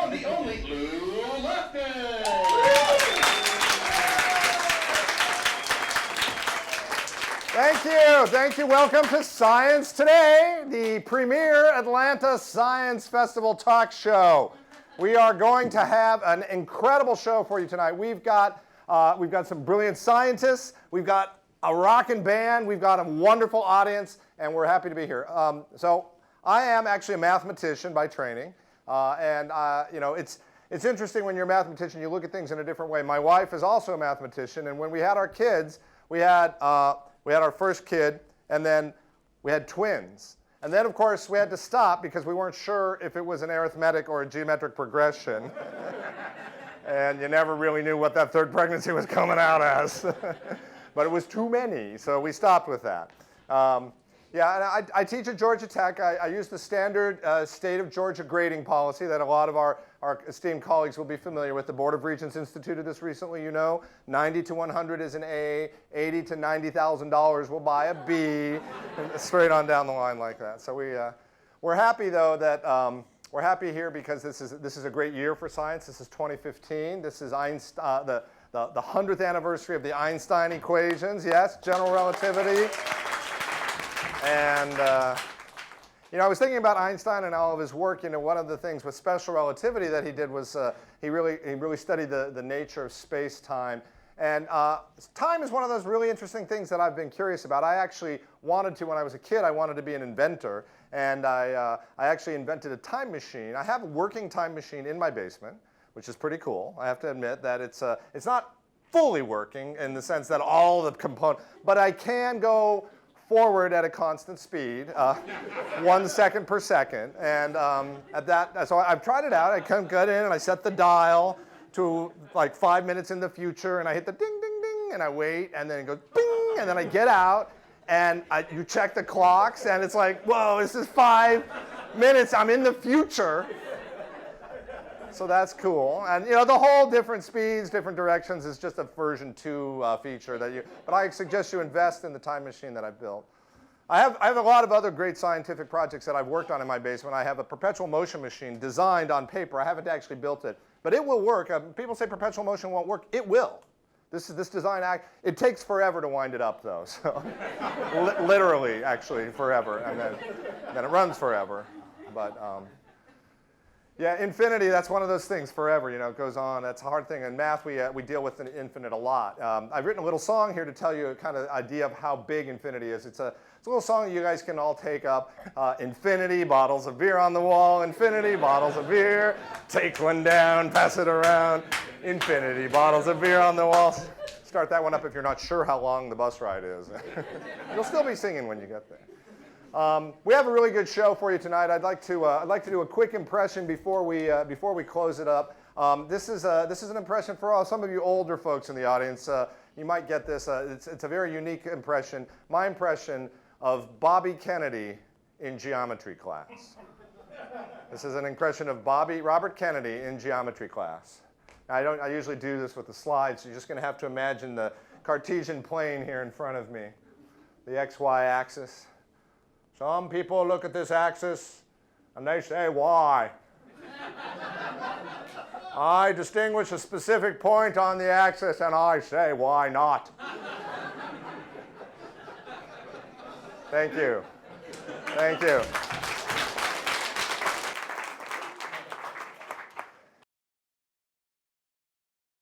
one, the only Lew Lefton. Thank you. Welcome to Science Today, the premier Atlanta Science Festival talk show. We are going to have an incredible show for you tonight. We've got some brilliant scientists. We've got a rockin' band. We've got a wonderful audience, and we're happy to be here. So I am actually a mathematician by training, you know, it's interesting when you're a mathematician. You look at things in a different way. My wife is also a mathematician, and when we had our kids, we had our first kid, and then we had twins. And then, of course, we had to stop because we weren't sure if it was an arithmetic or a geometric progression. And you never really knew what that third pregnancy was coming out as. But it was too many, so we stopped with that. Yeah, and I teach at Georgia Tech. I use the standard state of Georgia grading policy that a lot of our esteemed colleagues will be familiar with. The Board of Regents instituted this recently, you know. 90 to 100 is an A, 80 to $90,000 will buy a B, and straight on down the line like that. So we're happy, though, that we're happy here because this is a great year for science. This is 2015. This is the 100th anniversary of the Einstein equations. Yes, general relativity. And, you know, I was thinking about Einstein and all of his work. You know, one of the things with special relativity that he did was he really studied the nature of space-time. And time is one of those really interesting things that I've been curious about. I actually wanted to, when I was a kid, I wanted to be an inventor. And I actually invented a time machine. I have a working time machine in my basement, which is pretty cool. I have to admit that it's not fully working in the sense that all the components, but I can go forward at a constant speed, 1 second per second. And so I've tried it out. I get in and I set the dial to like 5 minutes in the future, and I hit the ding, ding, ding, and I wait, and then it goes bing, and then I get out, and you check the clocks, and it's like, whoa, this is 5 minutes. I'm in the future. So that's cool. And, you know, the whole different speeds, different directions is just a version 2 feature but I suggest you invest in the time machine that I've built. I have a lot of other great scientific projects that I've worked on in my basement. I have a perpetual motion machine designed on paper. I haven't actually built it, but it will work. People say perpetual motion won't work. It will. This design it takes forever to wind it up, though. So literally, actually, forever, and then it runs forever. But yeah, infinity, that's one of those things, forever, you know, it goes on. That's a hard thing. In math, we deal with an infinite a lot. I've written a little song here to tell you a kind of idea of how big infinity is. It's a little song that you guys can all take up. Infinity, bottles of beer on the wall. Infinity, bottles of beer. Take one down, pass it around. Infinity, bottles of beer on the wall. Start that one up if you're not sure how long the bus ride is. You'll still be singing when you get there. We have a really good show for you tonight. I'd like to do a quick impression before we close it up. This is an impression for some of you older folks in the audience. You might get this. It's a very unique impression. My impression of Bobby Kennedy in geometry class. This is an impression of Robert Kennedy in geometry class. Now, I usually do this with the slides, so you're just going to have to imagine the Cartesian plane here in front of me, the XY axis. Some people look at this axis and they say, why? I distinguish a specific point on the axis and I say, why not? Thank you. Thank you.